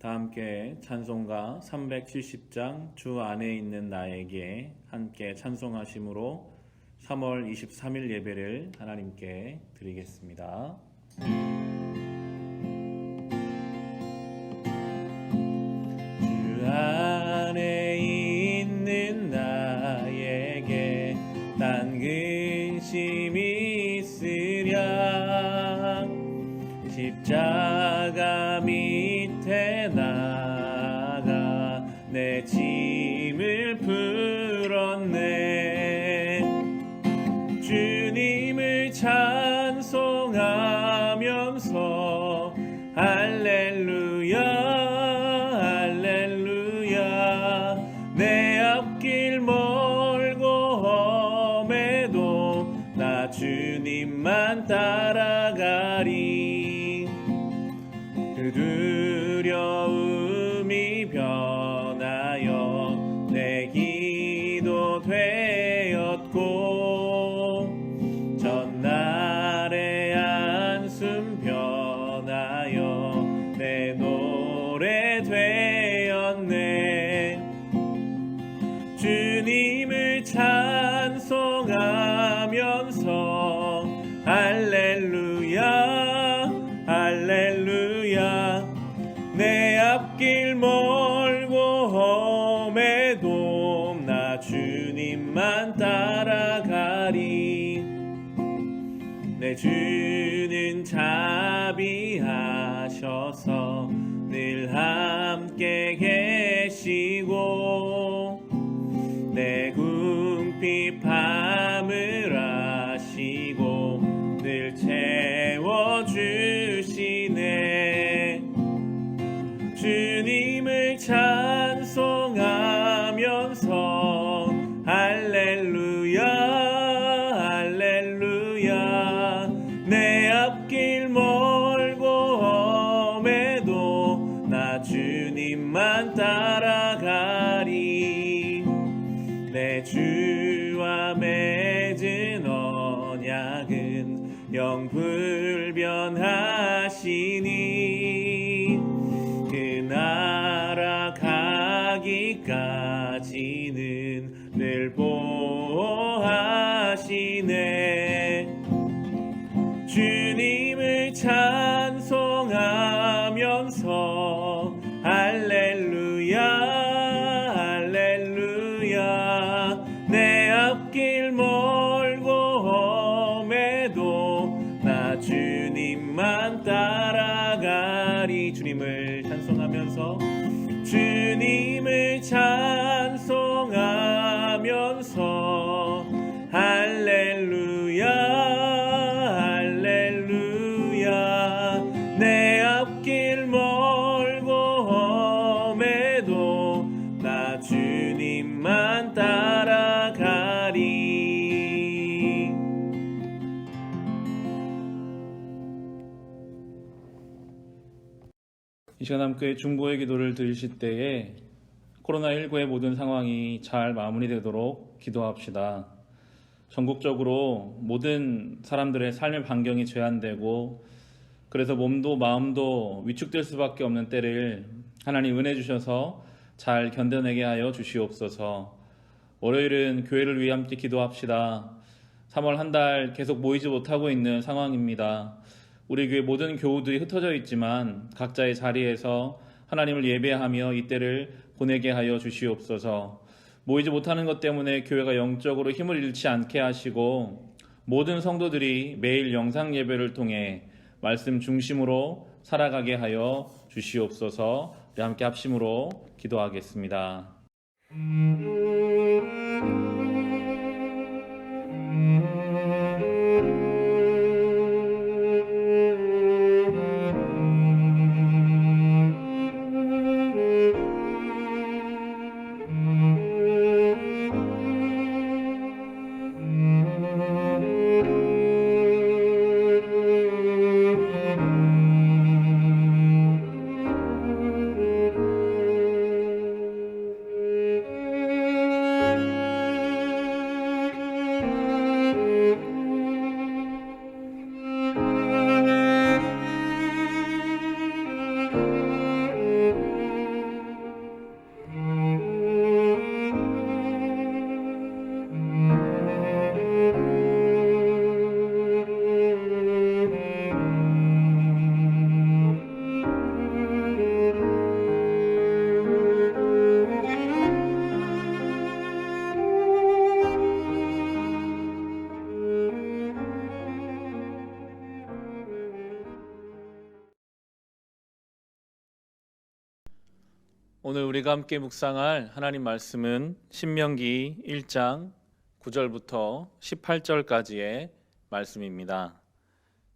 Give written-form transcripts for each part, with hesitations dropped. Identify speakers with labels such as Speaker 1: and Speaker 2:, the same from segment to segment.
Speaker 1: 다 함께 찬송가 370장 주 안에 있는 나에게 함께 찬송하심으로 3월 23일 예배를 하나님께 드리겠습니다. 주 안에 있는 나에게 딴 근심이 있으랴 십자가 밑에 나가 내 짐을 풀었네. 주님을 찬송하면서 할렐루야 할렐루야 내 앞길 멀고 험해도 나 주님만 따라가리. 그 두려움이 변하여 내 기도 되었고 전날의 한숨 변하여 내 노래 되었네. 주님을 찬송하면서 할렐루야 할렐루야 내 앞길 멀고 험해도 나 주님만 따라가리. 내 주는 자비하셔서 늘 함께 계시고 내 궁핍함을 아시고 늘 채워주시네. 주님을 찬송하면서 할렐루야 할렐루야 내 앞길 멀고 험해도 나 주님만 따라가리. 내 주와 맺은 언약은 영불변하시니 그 나라 가기까지는 늘 보호하시네. 주님을 찬송하면서 할렐루야 할렐루야 내 앞길 멀고 험해도 나 주님만 따라가리. 주님을 찬송하면서 주님을 찬송하면서 할렐루야 할렐루야 내 앞길 멀고 험해도 나 주님만 따라가리. 이 시간 함께 중보의 기도를 드리실 때에 코로나19의 모든 상황이 잘 마무리되도록 기도합시다. 전국적으로 모든 사람들의 삶의 반경이 제한되고 그래서 몸도 마음도 위축될 수밖에 없는 때를 하나님 은혜 주셔서 잘 견뎌내게 하여 주시옵소서. 월요일은 교회를 위해 함께 기도합시다. 3월 한 달 계속 모이지 못하고 있는 상황입니다. 우리 교회 모든 교우들이 흩어져 있지만 각자의 자리에서 하나님을 예배하며 이때를 보내게 하여 주시옵소서. 모이지 못하는 것 때문에 교회가 영적으로 힘을 잃지 않게 하시고 모든 성도들이 매일 영상 예배를 통해 말씀 중심으로 살아가게 하여 주시옵소서. 우리 함께 합심으로 기도하겠습니다. 오늘 우리가 함께 묵상할 하나님 말씀은 신명기 1장 9절부터 18절까지의 말씀입니다.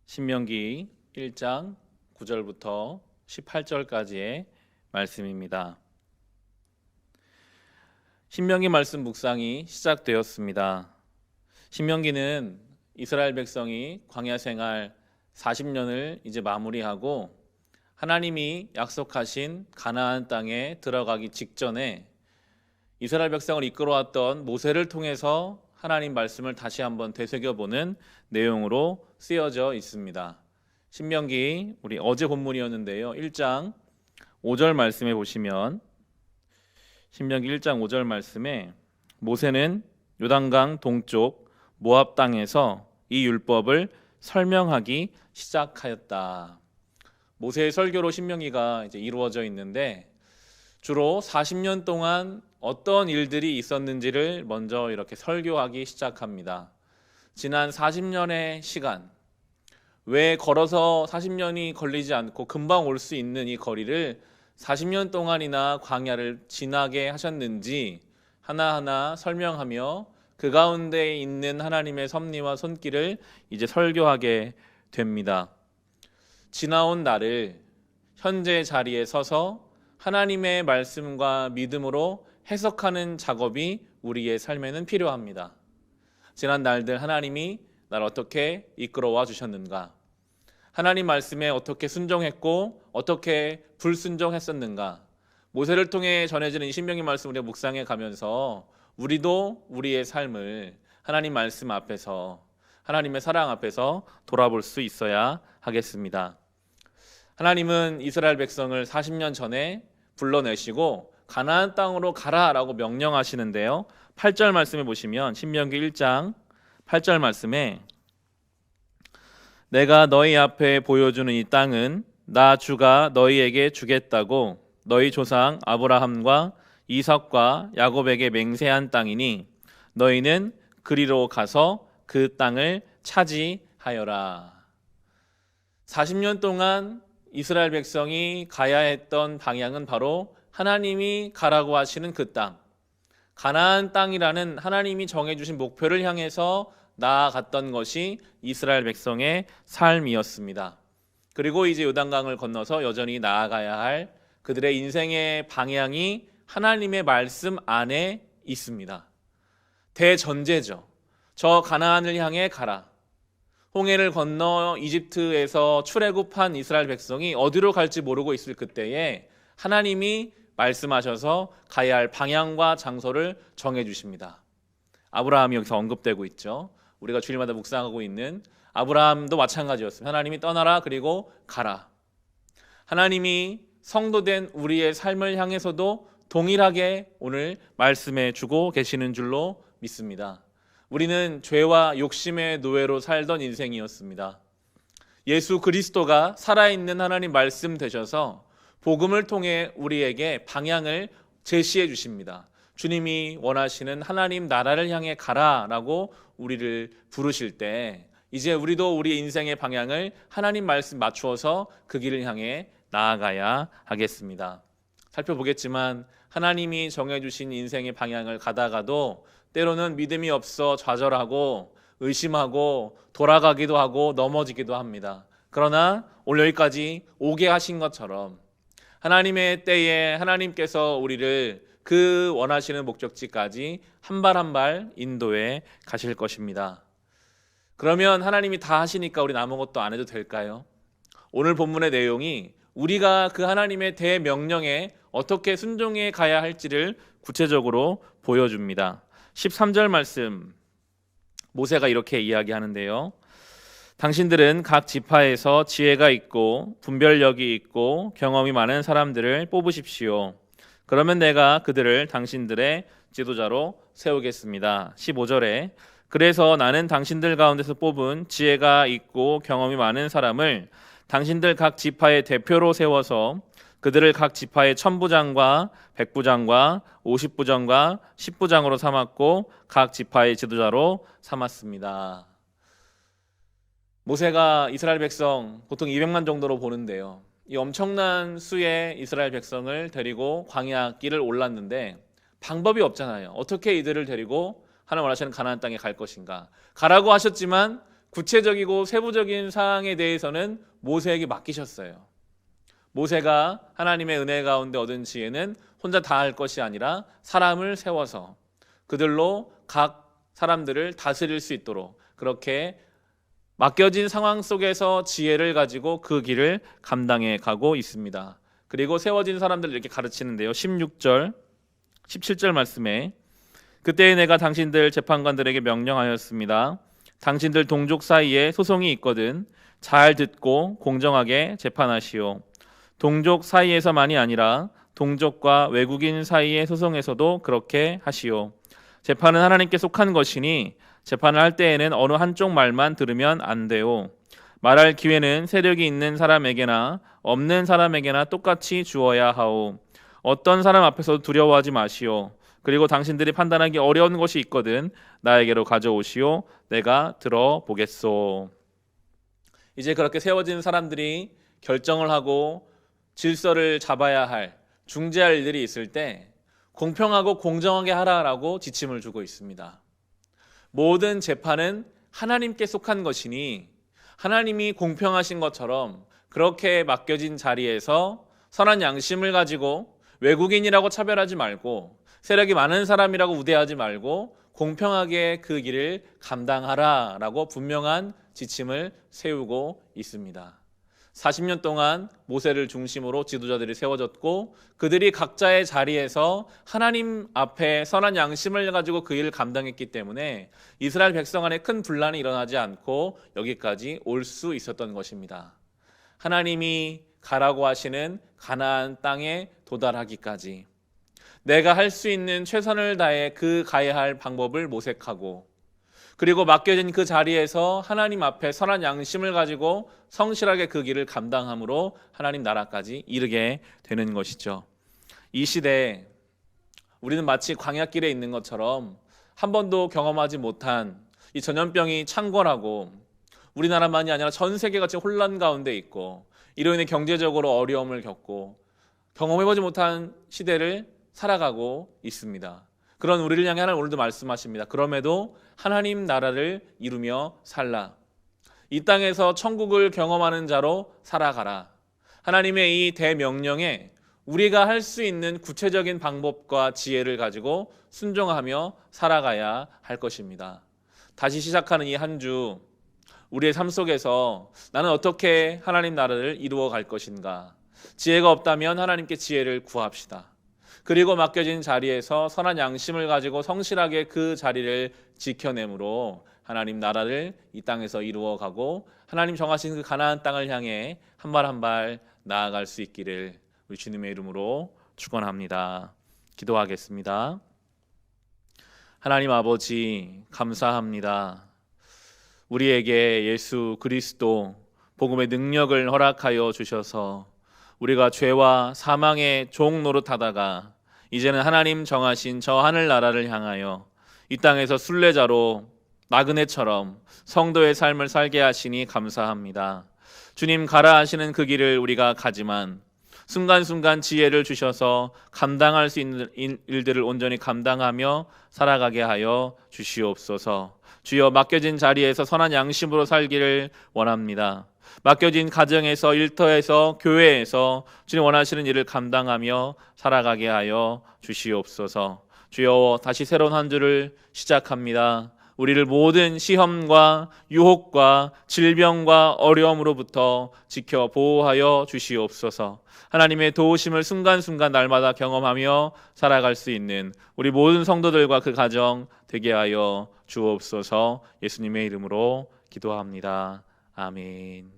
Speaker 1: 신명기 1장 9절부터 18절까지의 말씀입니다. 신명기 말씀 묵상이 시작되었습니다. 신명기는 이스라엘 백성이 광야 생활 40년을 이제 마무리하고 하나님이 약속하신 가나안 땅에 들어가기 직전에 이스라엘 백성을 이끌어왔던 모세를 통해서 하나님 말씀을 다시 한번 되새겨보는 내용으로 쓰여져 있습니다. 신명기 우리 어제 본문이었는데요. 1장 5절 말씀에 보시면 신명기 1장 5절 말씀에 모세는 요단강 동쪽 모압 땅에서 이 율법을 설명하기 시작하였다. 모세의 설교로 신명기가 이제 이루어져 있는데 주로 40년 동안 어떤 일들이 있었는지를 먼저 이렇게 설교하기 시작합니다. 지난 40년의 시간, 왜 걸어서 40년이 걸리지 않고 금방 올 수 있는 이 거리를 40년 동안이나 광야를 지나게 하셨는지 하나하나 설명하며 그 가운데 있는 하나님의 섭리와 손길을 이제 설교하게 됩니다. 지나온 날을 현재 자리에 서서 하나님의 말씀과 믿음으로 해석하는 작업이 우리의 삶에는 필요합니다. 지난 날들 하나님이 나를 어떻게 이끌어와 주셨는가? 하나님 말씀에 어떻게 순종했고 어떻게 불순종했었는가? 모세를 통해 전해지는 신명기 말씀 우리가 묵상해 가면서 우리도 우리의 삶을 하나님 말씀 앞에서 하나님의 사랑 앞에서 돌아볼 수 있어야 하겠습니다. 하나님은 이스라엘 백성을 40년 전에 불러내시고 가나안 땅으로 가라라고 명령하시는데요. 8절 말씀에 보시면 신명기 1장 8절 말씀에 내가 너희 앞에 보여주는 이 땅은 나 주가 너희에게 주겠다고 너희 조상 아브라함과 이삭과 야곱에게 맹세한 땅이니 너희는 그리로 가서 그 땅을 차지하여라. 40년 동안 이스라엘 백성이 가야 했던 방향은 바로 하나님이 가라고 하시는 그 땅, 가나안 땅이라는 하나님이 정해주신 목표를 향해서 나아갔던 것이 이스라엘 백성의 삶이었습니다. 그리고 이제 요단강을 건너서 여전히 나아가야 할 그들의 인생의 방향이 하나님의 말씀 안에 있습니다. 대전제죠. 저 가나안을 향해 가라. 홍해를 건너 이집트에서 출애굽한 이스라엘 백성이 어디로 갈지 모르고 있을 그때에 하나님이 말씀하셔서 가야 할 방향과 장소를 정해 주십니다. 아브라함이 여기서 언급되고 있죠. 우리가 주일마다 묵상하고 있는 아브라함도 마찬가지였습니다. 하나님이 떠나라 그리고 가라. 하나님이 성도된 우리의 삶을 향해서도 동일하게 오늘 말씀해 주고 계시는 줄로 믿습니다. 우리는 죄와 욕심의 노예로 살던 인생이었습니다. 예수 그리스도가 살아있는 하나님 말씀 되셔서 복음을 통해 우리에게 방향을 제시해 주십니다. 주님이 원하시는 하나님 나라를 향해 가라라고 우리를 부르실 때 이제 우리도 우리 인생의 방향을 하나님 말씀 맞추어서 그 길을 향해 나아가야 하겠습니다. 살펴보겠지만 하나님이 정해주신 인생의 방향을 가다가도 때로는 믿음이 없어 좌절하고 의심하고 돌아가기도 하고 넘어지기도 합니다. 그러나 오늘 여기까지 오게 하신 것처럼 하나님의 때에 하나님께서 우리를 그 원하시는 목적지까지 한 발 한 발 인도해 가실 것입니다. 그러면 하나님이 다 하시니까 우리는 아무것도 안 해도 될까요? 오늘 본문의 내용이 우리가 그 하나님의 대명령에 어떻게 순종해 가야 할지를 구체적으로 보여줍니다. 13절 말씀 모세가 이렇게 이야기하는데요. 당신들은 각 지파에서 지혜가 있고 분별력이 있고 경험이 많은 사람들을 뽑으십시오. 그러면 내가 그들을 당신들의 지도자로 세우겠습니다. 15절에 그래서 나는 당신들 가운데서 뽑은 지혜가 있고 경험이 많은 사람을 당신들 각 지파의 대표로 세워서 그들을 각 지파의 천부장과 백부장과 50부장과 10부장으로 삼았고 각 지파의 지도자로 삼았습니다. 모세가 이스라엘 백성 보통 200만 정도로 보는데요. 이 엄청난 수의 이스라엘 백성을 데리고 광야 길을 올랐는데 방법이 없잖아요. 어떻게 이들을 데리고 하나님 원하시는 가나안 땅에 갈 것인가. 가라고 하셨지만 구체적이고 세부적인 사항에 대해서는 모세에게 맡기셨어요. 모세가 하나님의 은혜 가운데 얻은 지혜는 혼자 다 할 것이 아니라 사람을 세워서 그들로 각 사람들을 다스릴 수 있도록 그렇게 맡겨진 상황 속에서 지혜를 가지고 그 길을 감당해 가고 있습니다. 그리고 세워진 사람들을 이렇게 가르치는데요. 16절, 17절 말씀에 그때에 내가 당신들 재판관들에게 명령하였습니다. 당신들 동족 사이에 소송이 있거든 잘 듣고 공정하게 재판하시오. 동족 사이에서만이 아니라 동족과 외국인 사이의 소송에서도 그렇게 하시오. 재판은 하나님께 속한 것이니 재판을 할 때에는 어느 한쪽 말만 들으면 안 돼요. 말할 기회는 세력이 있는 사람에게나 없는 사람에게나 똑같이 주어야 하오. 어떤 사람 앞에서도 두려워하지 마시오. 그리고 당신들이 판단하기 어려운 것이 있거든 나에게로 가져오시오. 내가 들어보겠소. 이제 그렇게 세워진 사람들이 결정을 하고 질서를 잡아야 할 중재할 일들이 있을 때 공평하고 공정하게 하라라고 지침을 주고 있습니다. 모든 재판은 하나님께 속한 것이니 하나님이 공평하신 것처럼 그렇게 맡겨진 자리에서 선한 양심을 가지고 외국인이라고 차별하지 말고 세력이 많은 사람이라고 우대하지 말고 공평하게 그 길을 감당하라라고 분명한 지침을 세우고 있습니다. 40년 동안 모세를 중심으로 지도자들이 세워졌고 그들이 각자의 자리에서 하나님 앞에 선한 양심을 가지고 그 일을 감당했기 때문에 이스라엘 백성 안에 큰 분란이 일어나지 않고 여기까지 올 수 있었던 것입니다. 하나님이 가라고 하시는 가나안 땅에 도달하기까지 내가 할 수 있는 최선을 다해 그 가야 할 방법을 모색하고 그리고 맡겨진 그 자리에서 하나님 앞에 선한 양심을 가지고 성실하게 그 길을 감당함으로 하나님 나라까지 이르게 되는 것이죠. 이 시대에 우리는 마치 광야길에 있는 것처럼 한 번도 경험하지 못한 이 전염병이 창궐하고 우리나라만이 아니라 전 세계가 지금 혼란 가운데 있고 이로 인해 경제적으로 어려움을 겪고 경험해보지 못한 시대를 살아가고 있습니다. 그런 우리를 향해 하나님 오늘도 말씀하십니다. 그럼에도 하나님 나라를 이루며 살라. 이 땅에서 천국을 경험하는 자로 살아가라. 하나님의 이 대명령에 우리가 할 수 있는 구체적인 방법과 지혜를 가지고 순종하며 살아가야 할 것입니다. 다시 시작하는 이 한 주 우리의 삶 속에서 나는 어떻게 하나님 나라를 이루어 갈 것인가. 지혜가 없다면 하나님께 지혜를 구합시다. 그리고 맡겨진 자리에서 선한 양심을 가지고 성실하게 그 자리를 지켜내므로 하나님 나라를 이 땅에서 이루어가고 하나님 정하신 그 가나안 땅을 향해 한 발 한 발 나아갈 수 있기를 우리 주님의 이름으로 축원합니다. 기도하겠습니다. 하나님 아버지 감사합니다. 우리에게 예수 그리스도 복음의 능력을 허락하여 주셔서 우리가 죄와 사망의 종 노릇하다가 이제는 하나님 정하신 저 하늘나라를 향하여 이 땅에서 순례자로 나그네처럼 성도의 삶을 살게 하시니 감사합니다. 주님 가라 하시는 그 길을 우리가 가지만 순간순간 지혜를 주셔서 감당할 수 있는 일들을 온전히 감당하며 살아가게 하여 주시옵소서. 주여 맡겨진 자리에서 선한 양심으로 살기를 원합니다. 맡겨진 가정에서 일터에서 교회에서 주님 원하시는 일을 감당하며 살아가게 하여 주시옵소서. 주여 다시 새로운 한 주를 시작합니다. 우리를 모든 시험과 유혹과 질병과 어려움으로부터 지켜 보호하여 주시옵소서. 하나님의 도우심을 순간순간 날마다 경험하며 살아갈 수 있는 우리 모든 성도들과 그 가정 되게 하여 주옵소서. 예수님의 이름으로 기도합니다. 아멘.